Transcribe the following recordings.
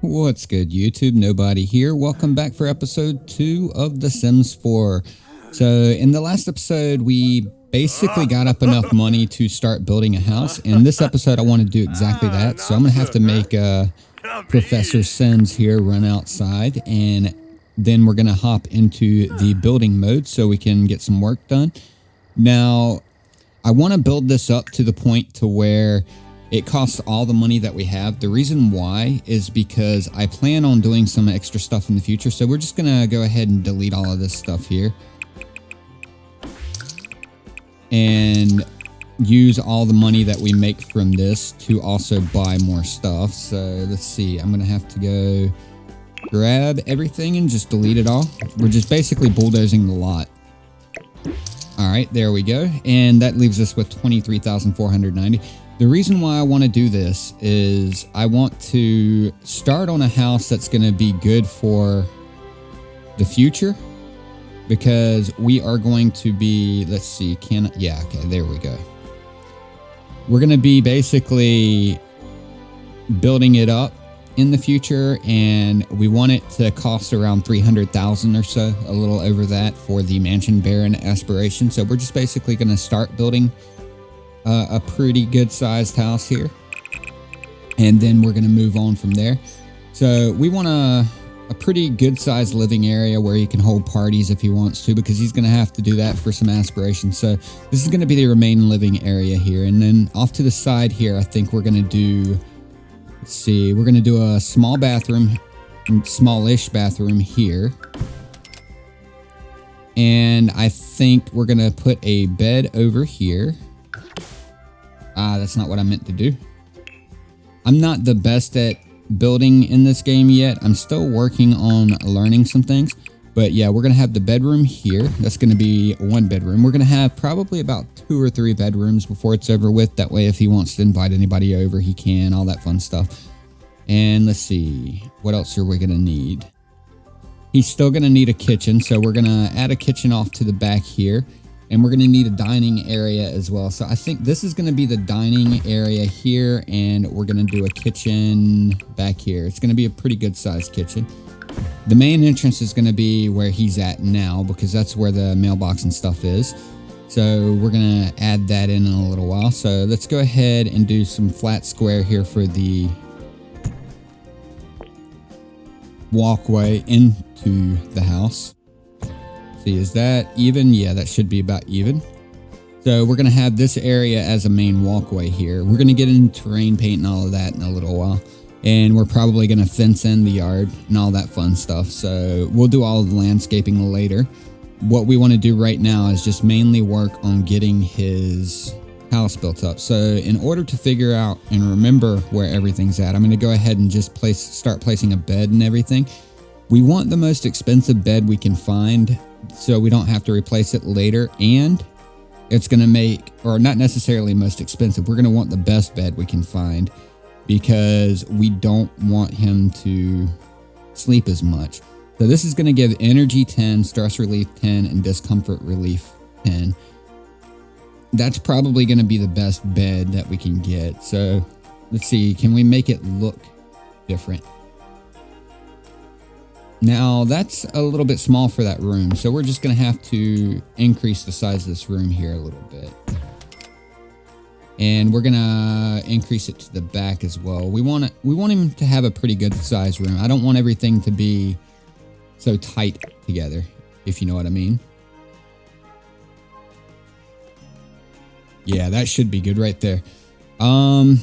What's good, YouTube? Nobody here. Welcome back for episode 2 of The Sims 4. So, in the last episode, we basically got up enough money to start building a house. In this episode, I want to do exactly that. So, I'm going to have to make Professor Sims here run outside. And then we're going to hop into the building mode so we can get some work done. Now, I want to build this up to the point to where it costs all the money that we have. The reason why is because I plan on doing some extra stuff in the future. So we're just going to go ahead and delete all of this stuff here. And use all the money that we make from this to also buy more stuff. So let's see. I'm going to have to go grab everything and just delete it all. We're just basically bulldozing the lot. All right, there we go. And that leaves us with 23,490. The reason why I want to do this is I want to start on a house that's going to be good for the future, because we are going to be, let's see, okay, there we go. We're going to be basically building it up in the future, and we want it to cost around 300,000 or so, a little over that for the Mansion Baron aspiration. So we're just basically going to start building a pretty good sized house here, and then we're going to move on from there. So we want a pretty good sized living area where he can hold parties if he wants to, because he's going to have to do that for some aspirations. So this is going to be the remaining living area here, and then off to the side here I think we're going to do, let's see, we're going to do a small bathroom, smallish bathroom here, and I think we're going to put a bed over here. That's not what I meant to do. I'm not the best at building in this game yet. I'm still working on learning some things. But yeah, we're going to have the bedroom here. That's going to be one bedroom. We're going to have probably about 2 or 3 bedrooms before it's over with. That way, if he wants to invite anybody over, he can. All that fun stuff. And let's see. What else are we going to need? He's still going to need a kitchen. So we're going to add a kitchen off to the back here. And we're going to need a dining area as well. So I think this is going to be the dining area here. And we're going to do a kitchen back here. It's going to be a pretty good sized kitchen. The main entrance is going to be where he's at now, because that's where the mailbox and stuff is. So we're going to add that in a little while. So let's go ahead and do some flat square here for the walkway into the house. See, is that even? Yeah, that should be about even. So we're going to have this area as a main walkway here. We're going to get into terrain paint and all of that in a little while. And we're probably going to fence in the yard and all that fun stuff. So we'll do all of the landscaping later. What we want to do right now is just mainly work on getting his house built up. So in order to figure out and remember where everything's at, I'm going to go ahead and just start placing a bed and everything. We want the most expensive bed we can find, so we don't have to replace it later, and it's going to make, or not necessarily most expensive, we're going to want the best bed we can find, because we don't want him to sleep as much. So this is going to give energy 10, stress relief 10, and discomfort relief 10. That's probably going to be the best bed that we can get. So let's see, can we make it look different? Now, that's a little bit small for that room, so we're just going to have to increase the size of this room here a little bit. And we're going to increase it to the back as well. We want him to have a pretty good size room. I don't want everything to be so tight together, if you know what I mean. Yeah, that should be good right there. In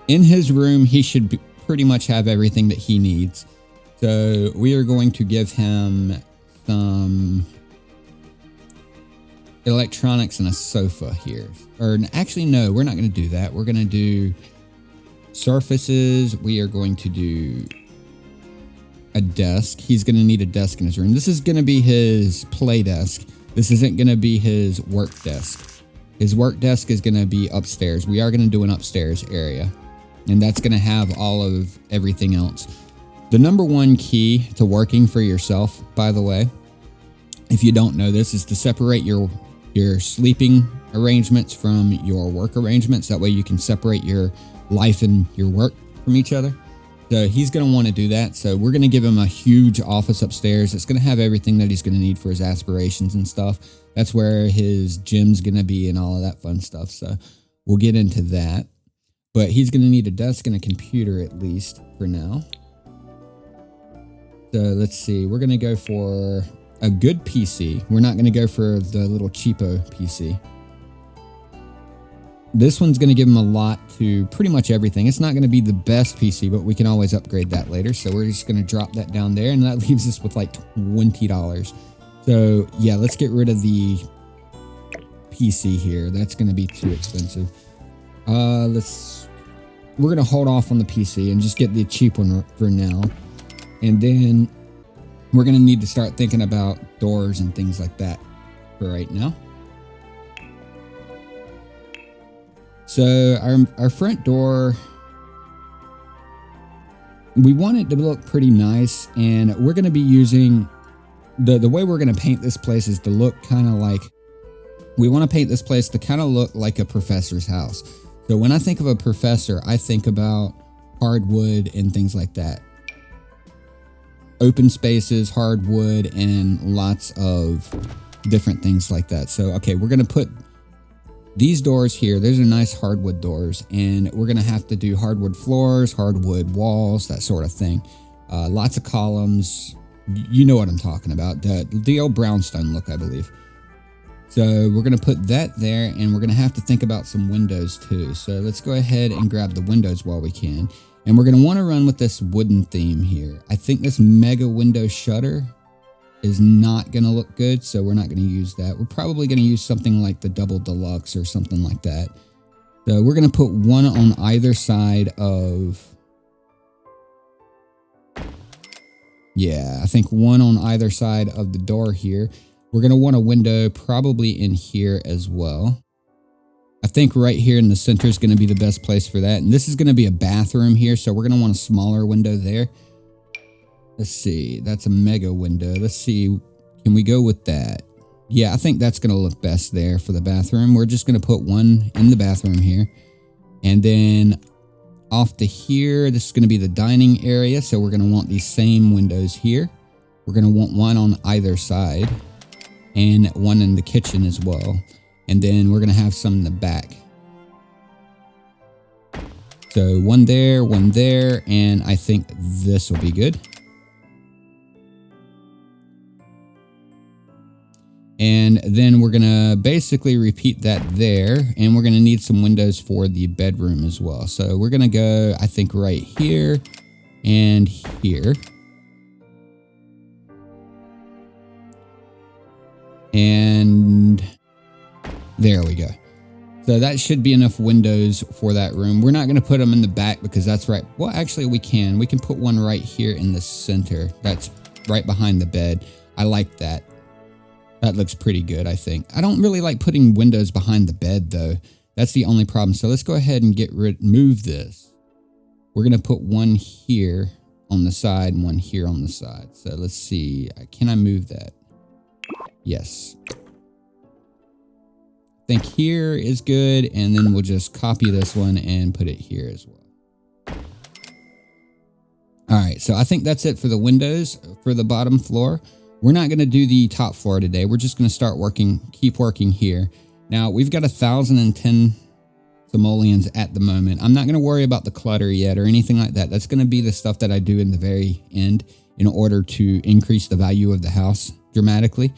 his room, he should pretty much have everything that he needs. So we are going to give him some electronics and a sofa here. Or actually, no, we're not going to do that. We're going to do surfaces. We are going to do a desk. He's going to need a desk in his room. This is going to be his play desk. This isn't going to be his work desk. His work desk is going to be upstairs. We are going to do an upstairs area. And that's going to have all of everything else. The number one key to working for yourself, by the way, if you don't know this, is to separate your sleeping arrangements from your work arrangements. That way you can separate your life and your work from each other. So he's going to want to do that. So we're going to give him a huge office upstairs. It's going to have everything that he's going to need for his aspirations and stuff. That's where his gym's going to be and all of that fun stuff. So we'll get into that. But he's going to need a desk and a computer at least for now. So let's see. We're going to go for a good PC. We're not going to go for the little cheapo PC. This one's going to give him a lot to pretty much everything. It's not going to be the best PC, but we can always upgrade that later. So we're just going to drop that down there, and that leaves us with like $20. So yeah, let's get rid of the PC here. That's going to be too expensive. We're going to hold off on the PC and just get the cheap one for now. And then we're going to need to start thinking about doors and things like that for right now. So our front door, we want it to look pretty nice, and we're going to be using the way we're going to paint this place is to look kind of like, we want to paint this place to kind of look like a professor's house. So when I think of a professor, I think about hardwood and things like that. Open spaces, hardwood, and lots of different things like that. So, okay, we're going to put these doors here. Those are nice hardwood doors, and we're going to have to do hardwood floors, hardwood walls, that sort of thing. Lots of columns. You know what I'm talking about. The old brownstone look, I believe. So we're going to put that there, and we're going to have to think about some windows too. So let's go ahead and grab the windows while we can. And we're going to want to run with this wooden theme here. I think this mega window shutter is not going to look good, so we're not going to use that. We're probably going to use something like the double deluxe or something like that. So we're going to put one on either side of... Yeah, I think one on either side of the door here. We're going to want a window probably in here as well. I think right here in the center is going to be the best place for that. And this is going to be a bathroom here, so we're going to want a smaller window there. Let's see. That's a mega window. Let's see. Can we go with that? Yeah, I think that's going to look best there for the bathroom. We're just going to put one in the bathroom here. And then off to here, this is going to be the dining area. So we're going to want these same windows here. We're going to want one on either side and one in the kitchen as well. And then we're going to have some in the back. So one there, and I think this will be good. And then we're going to basically repeat that there. And we're going to need some windows for the bedroom as well. So we're going to go, I think, right here and here. And there we go. So that should be enough windows for that room. We're not going to put them in the back because that's right. Well, actually, we can. We can put one right here in the center. That's right behind the bed. I like that. That looks pretty good, I think. I don't really like putting windows behind the bed, though. That's the only problem. So let's go ahead and move this. We're going to put one here on the side and one here on the side. So let's see. Can I move that? Yes. I think here is good. And then we'll just copy this one and put it here as well. All right. So I think that's it for the windows for the bottom floor. We're not going to do the top floor today. We're just going to start keep working here. Now, we've got 1,010 simoleons at the moment. I'm not going to worry about the clutter yet or anything like that. That's going to be the stuff that I do in the very end in order to increase the value of the house dramatically.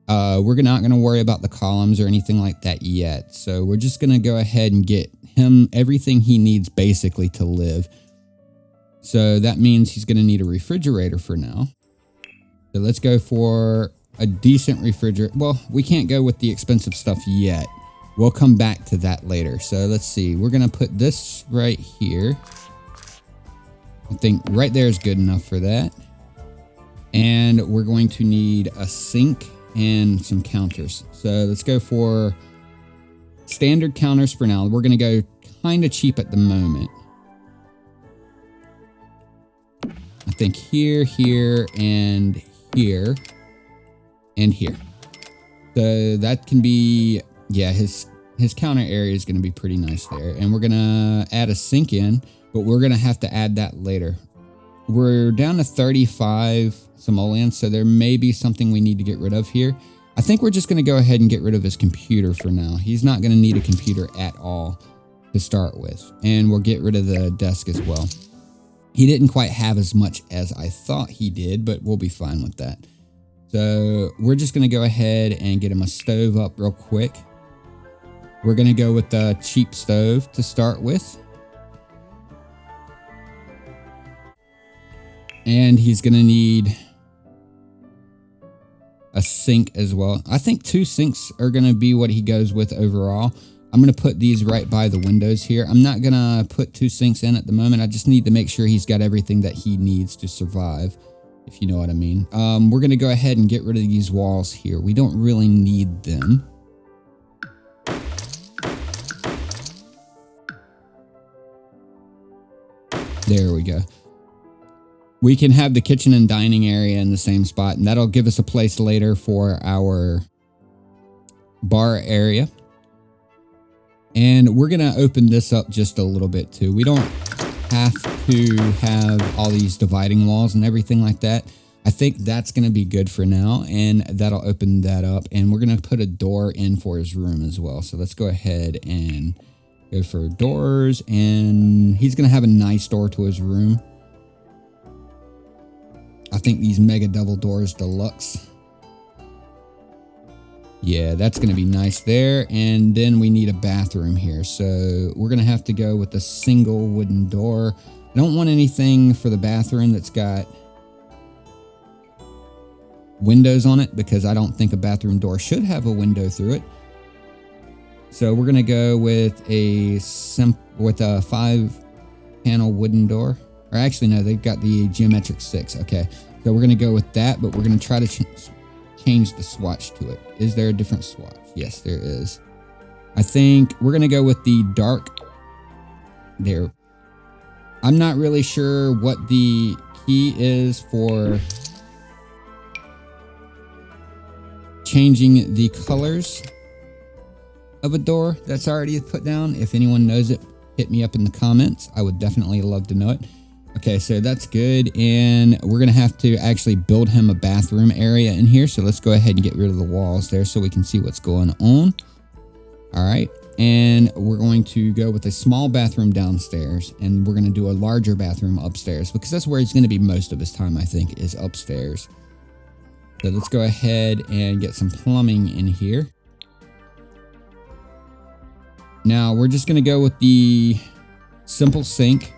We're not going to worry about the columns or anything like that yet. So we're just going to go ahead and get him everything he needs basically to live. So that means he's going to need a refrigerator for now. So let's go for a decent refrigerator. Well, we can't go with the expensive stuff yet. We'll come back to that later. So let's see. We're going to put this right here. I think right there is good enough for that. And we're going to need a sink and some counters. So let's go for standard counters for now. We're going to go kind of cheap at the moment. I think here, and here. So that can be, yeah, his his counter area is going to be pretty nice there. And we're going to add a sink in, but we're going to have to add that later. We're down to 35 simoleons, so there may be something we need to get rid of here. I think we're just going to go ahead and get rid of his computer for now. He's not going to need a computer at all to start with. And we'll get rid of the desk as well. He didn't quite have as much as I thought he did, but we'll be fine with that. So we're just going to go ahead and get him a stove up real quick. We're going to go with the cheap stove to start with. And he's going to need a sink as well. I think 2 sinks are going to be what he goes with overall. I'm going to put these right by the windows here. I'm not going to put 2 sinks in at the moment. I just need to make sure he's got everything that he needs to survive, if you know what I mean. We're going to go ahead and get rid of these walls here. We don't really need them. There we go. We can have the kitchen and dining area in the same spot, and that'll give us a place later for our bar area. And we're going to open this up just a little bit too. We don't have to have all these dividing walls and everything like that. I think that's going to be good for now, and that'll open that up. And we're going to put a door in for his room as well. So let's go ahead and go for doors, and he's going to have a nice door to his room. I think these mega double doors deluxe. Yeah, that's going to be nice there. And then we need a bathroom here. So we're going to have to go with a single wooden door. I don't want anything for the bathroom that's got windows on it, because I don't think a bathroom door should have a window through it. So we're going to go with a 5-panel wooden door. Or actually, no, they've got the geometric 6. Okay, so we're going to go with that, but we're going to try to change the swatch to it. Is there a different swatch? Yes, there is. I think we're going to go with the dark there. I'm not really sure what the key is for changing the colors of a door that's already put down. If anyone knows it, hit me up in the comments. I would definitely love to know it. Okay, so that's good, and we're going to have to actually build him a bathroom area in here, so let's go ahead and get rid of the walls there so we can see what's going on. All right, and we're going to go with a small bathroom downstairs, and we're going to do a larger bathroom upstairs, because that's where he's going to be most of his time, I think, is upstairs. So let's go ahead and get some plumbing in here. Now, we're just going to go with the simple sink.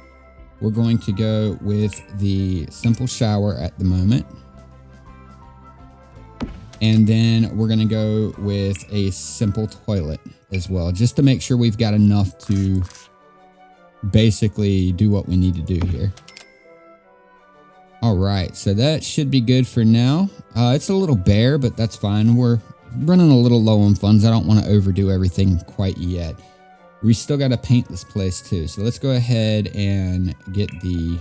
We're going to go with the simple shower at the moment. And then we're going to go with a simple toilet as well, just to make sure we've got enough to basically do what we need to do here. All right, so that should be good for now. It's a little bare, but that's fine. We're running a little low on funds. I don't want to overdo everything quite yet. We still got to paint this place too. So let's go ahead and get the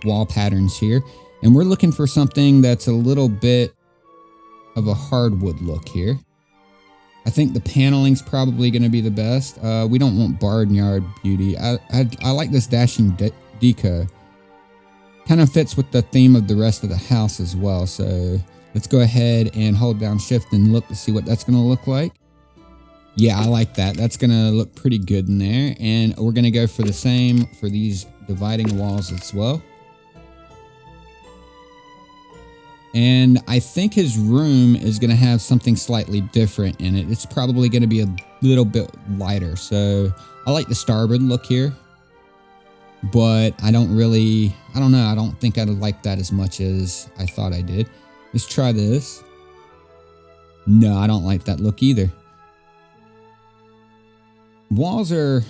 wall patterns here. And we're looking for something that's a little bit of a hardwood look here. I think the paneling's probably going to be the best. We don't want barnyard beauty. I like this dashing deco. Kind of fits with the theme of the rest of the house as well. So let's go ahead and hold down shift and look to see what that's going to look like. Yeah, I like that. That's going to look pretty good in there. And we're going to go for the same for these dividing walls as well. And I think his room is going to have something slightly different in it. It's probably going to be a little bit lighter. So I like the starboard look here. But I don't know. I don't think I'd like that as much as I thought I did. Let's try this. No, I don't like that look either. Walls are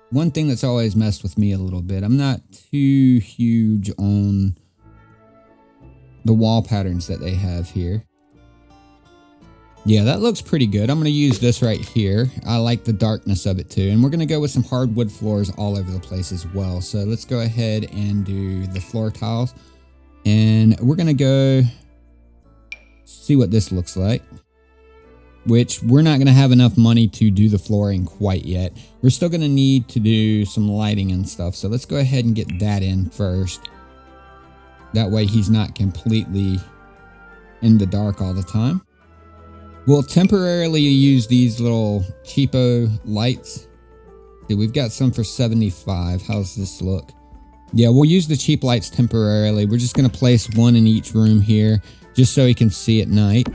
one thing that's always messed with me a little bit. I'm not too huge on the wall patterns that they have here. Yeah, that looks pretty good. I'm going to use this right here. I like the darkness of it too. And we're going to go with some hardwood floors all over the place as well. So let's go ahead and do the floor tiles. And we're going to go see what this looks like. which we're not going to have enough money to do the flooring quite yet. We're still going to need to do some lighting and stuff. So let's go ahead and get that in first. That way he's not completely in the dark all the time. We'll temporarily use these little cheapo lights. See, we've got some for 75. How's this look? Yeah, we'll use the cheap lights temporarily. We're just going to place one in each room here just so he can see at night.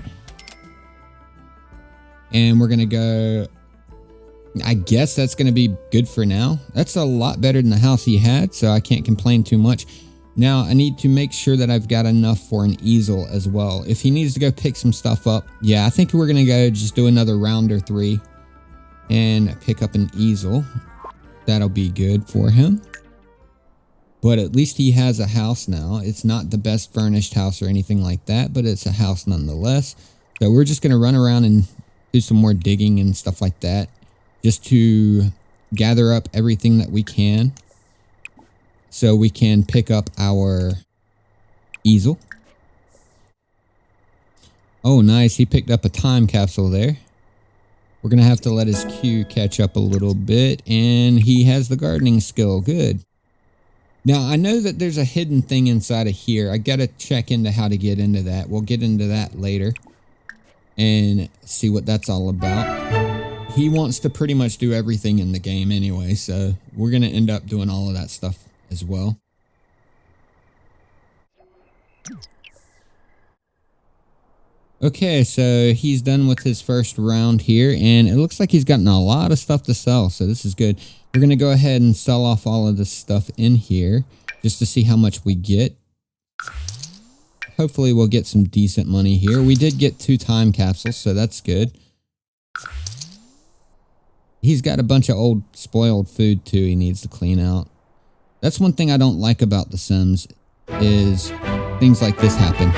And we're going to go, I guess that's going to be good for now. That's a lot better than the house he had, so I can't complain too much. Now, I need to make sure that I've got enough for an easel as well. If he needs to go pick some stuff up, yeah, I think we're going to go just do another round or 3 and pick up an easel. That'll be good for him. But at least he has a house now. It's not the best furnished house or anything like that, but it's a house nonetheless. So we're just going to run around and do some more digging and stuff like that, just to gather up everything that we can so we can pick up our easel. Oh, nice. He picked up a time capsule there. We're going to have to let his queue catch up a little bit, and he has the gardening skill. Good. Now, I know that there's a hidden thing inside of here. I got to check into how to get into that. We'll get into that later and see what that's all about. He wants to pretty much do everything in the game anyway, so we're going to end up doing all of that stuff as well. Okay, so he's done with his first round here, and it looks like he's gotten a lot of stuff to sell, so this is good. We're going to go ahead and sell off all of this stuff in here just to see how much we get. Hopefully we'll get some decent money here. We did get 2 time capsules, so that's good. He's got a bunch of old spoiled food too he needs to clean out. That's one thing I don't like about The Sims, is things like this happen.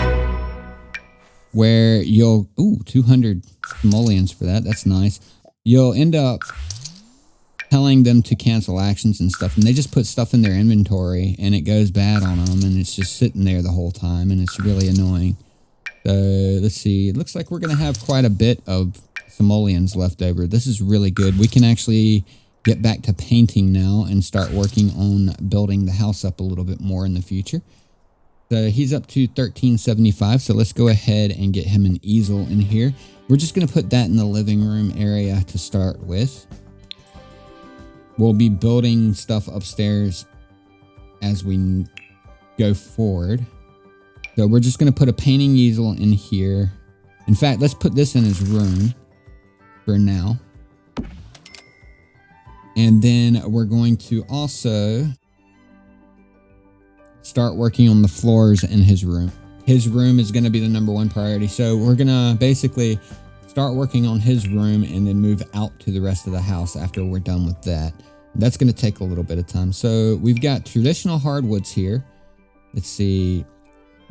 Where you'll, 200 simoleons for that. That's nice. You'll end up telling them to cancel actions and stuff, and they just put stuff in their inventory and it goes bad on them, and it's just sitting there the whole time, and it's really annoying. So let's see. It looks like we're going to have quite a bit of simoleons left over. This is really good. We can actually get back to painting now and start working on building the house up a little bit more in the future. So he's up to 1375, so let's go ahead and get him an easel in here. We're just going to put that in the living room area to start with. We'll be building stuff upstairs as we go forward. So we're just going to put a painting easel in here. In fact, let's put this in his room for now. And then we're going to also start working on the floors in his room. His room is going to be the #1 priority. So we're going to basically start working on his room and then move out to the rest of the house after we're done with that. That's going to take a little bit of time. So we've got traditional hardwoods here. Let's see.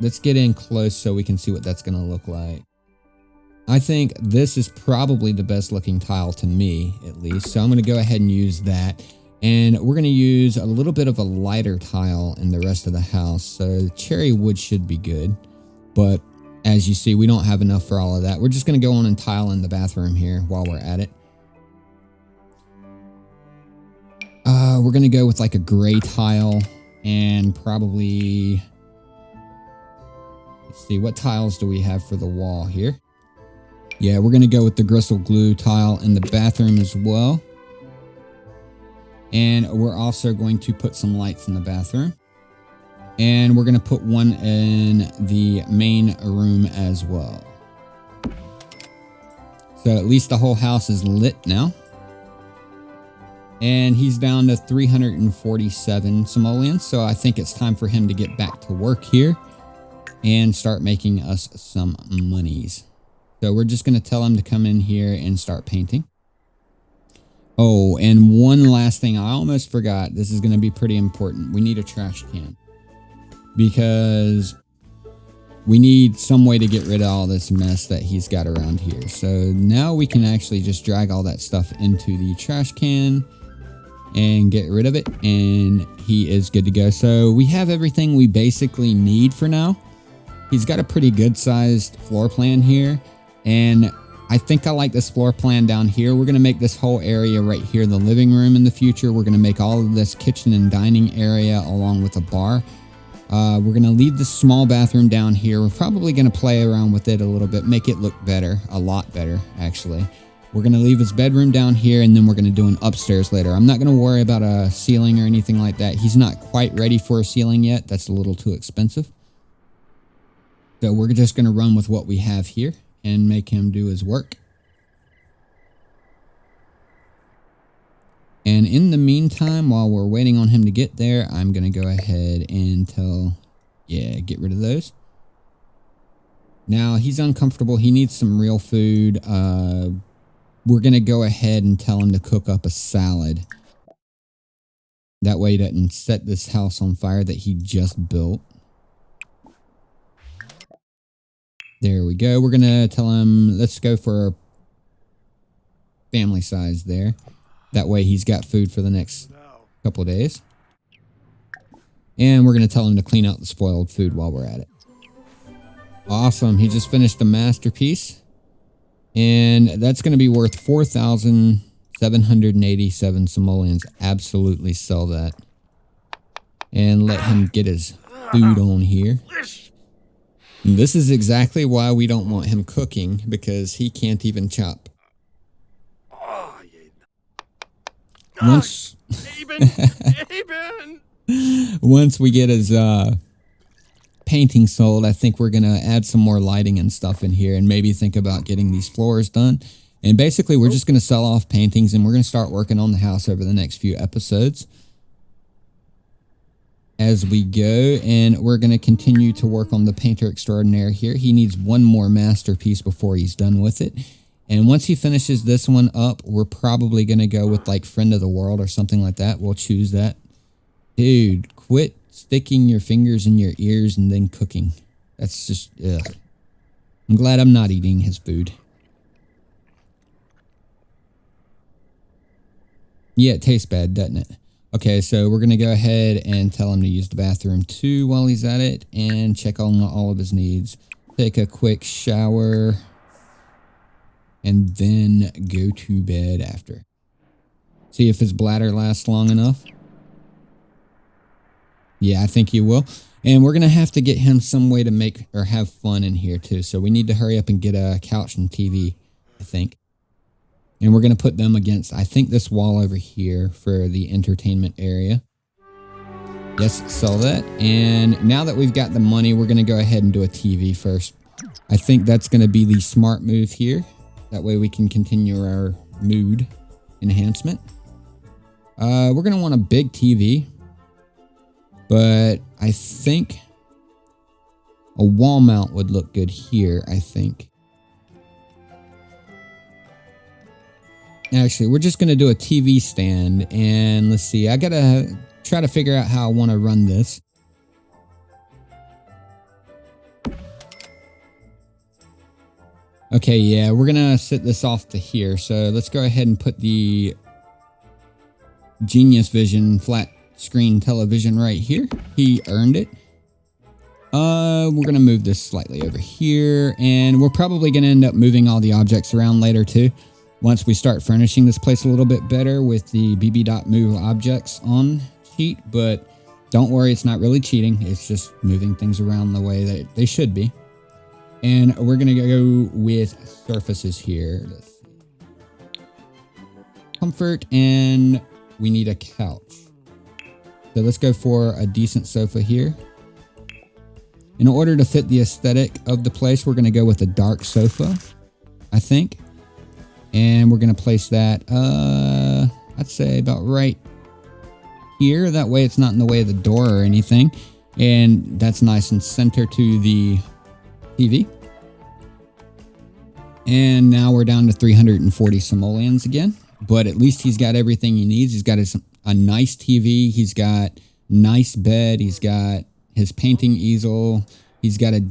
Let's get in close so we can see what that's going to look like. I think this is probably the best looking tile to me, at least. So I'm going to go ahead and use that. And we're going to use a little bit of a lighter tile in the rest of the house. So cherry wood should be good. But as you see, we don't have enough for all of that. We're just going to go on and tile in the bathroom here while we're at it. We're going to go with like a gray tile and probably, let's see, what tiles do we have for the wall here? Yeah, we're going to go with the gristle glue tile in the bathroom as well. And we're also going to put some lights in the bathroom. And we're going to put one in the main room as well. So at least the whole house is lit now. And he's down to 347 simoleons. So I think it's time for him to get back to work here and start making us some monies. So we're just going to tell him to come in here and start painting. Oh, and one last thing I almost forgot. This is going to be pretty important. We need a trash can, because we need some way to get rid of all this mess that he's got around here. So now we can actually just drag all that stuff into the trash can and get rid of it, and he is good to go. So we have everything we basically need for now. He's got a pretty good sized floor plan here, and I think I like this floor plan down here. We're going to make this whole area right here the living room in the future. We're going to make all of this kitchen and dining area along with a bar. We're going to leave the small bathroom down here. We're probably going to play around with it a little bit, make it look better, a lot better, actually. We're going to leave his bedroom down here, and then we're going to do an upstairs later. I'm not going to worry about a ceiling or anything like that. He's not quite ready for a ceiling yet. That's a little too expensive. So we're just going to run with what we have here and make him do his work. And in the meantime, while we're waiting on him to get there, I'm going to go ahead and get rid of those. Now, he's uncomfortable. He needs some real food. We're going to go ahead and tell him to cook up a salad. That way he doesn't set this house on fire that he just built. There we go. We're going to tell him, let's go for a family size there. That way he's got food for the next couple of days. And we're going to tell him to clean out the spoiled food while we're at it. Awesome. He just finished a masterpiece. And that's going to be worth 4,787 simoleons. Absolutely sell that. And let him get his food on here. And this is exactly why we don't want him cooking, because he can't even chop. Once we get his painting sold, I think we're going to add some more lighting and stuff in here and maybe think about getting these floors done. And basically, we're just going to sell off paintings, and we're going to start working on the house over the next few episodes as we go. And we're going to continue to work on the painter extraordinaire here. He needs one more masterpiece before he's done with it. And once he finishes this one up, we're probably going to go with like Friend of the World or something like that. We'll choose that. Dude, quit sticking your fingers in your ears and then cooking. That's just, ugh. I'm glad I'm not eating his food. Yeah, it tastes bad, doesn't it? Okay, so we're going to go ahead and tell him to use the bathroom too while he's at it and check on all of his needs. Take a quick shower and then go to bed after. See if his bladder lasts long enough. Yeah, I think he will. And we're going to have to get him some way to make or have fun in here too. So we need to hurry up and get a couch and TV, I think. And we're going to put them against, I think, this wall over here for the entertainment area. Yes, sell that. And now that we've got the money, we're going to go ahead and do a TV first. I think that's going to be the smart move here. That way we can continue our mood enhancement. We're going to want a big TV. But I think a wall mount would look good here, I think. Actually, we're just going to do a TV stand. And let's see. I got to try to figure out how I want to run this. Okay, yeah, we're going to set this off to here. So let's go ahead and put the Genius Vision flat screen television right here. He earned it. We're going to move this slightly over here. And we're probably going to end up moving all the objects around later too. Once we start furnishing this place a little bit better with the bb.move objects on cheat. But don't worry, it's not really cheating. It's just moving things around the way that they should be. And we're going to go with surfaces here. Let's see. Comfort, and we need a couch. So let's go for a decent sofa here. In order to fit the aesthetic of the place, we're going to go with a dark sofa, I think. And we're going to place that, I'd say about right here. That way it's not in the way of the door or anything. And that's nice and center to the TV. And now we're down to 340 simoleons again. But at least he's got everything he needs. He's got a nice TV. He's got nice bed. He's got his painting easel. He's got a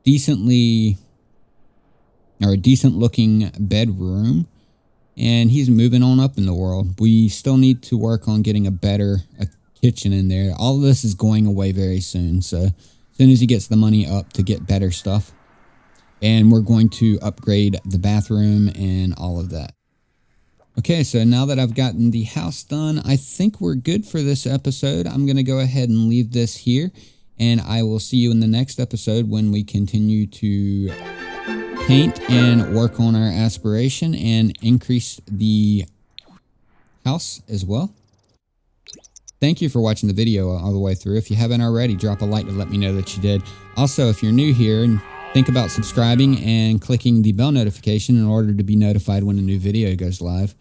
decent looking bedroom. And he's moving on up in the world. We still need to work on getting a kitchen in there. All of this is going away very soon. So as soon as he gets the money up to get better stuff. And we're going to upgrade the bathroom and all of that. Okay, so now that I've gotten the house done, I think we're good for this episode. I'm going to go ahead and leave this here, and I will see you in the next episode when we continue to paint and work on our aspiration and increase the house as well. Thank you for watching the video all the way through. If you haven't already, drop a like to let me know that you did. Also, if you're new here, and think about subscribing and clicking the bell notification in order to be notified when a new video goes live.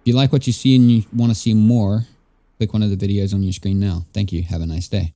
If you like what you see and you want to see more, click one of the videos on your screen now. Thank you. Have a nice day.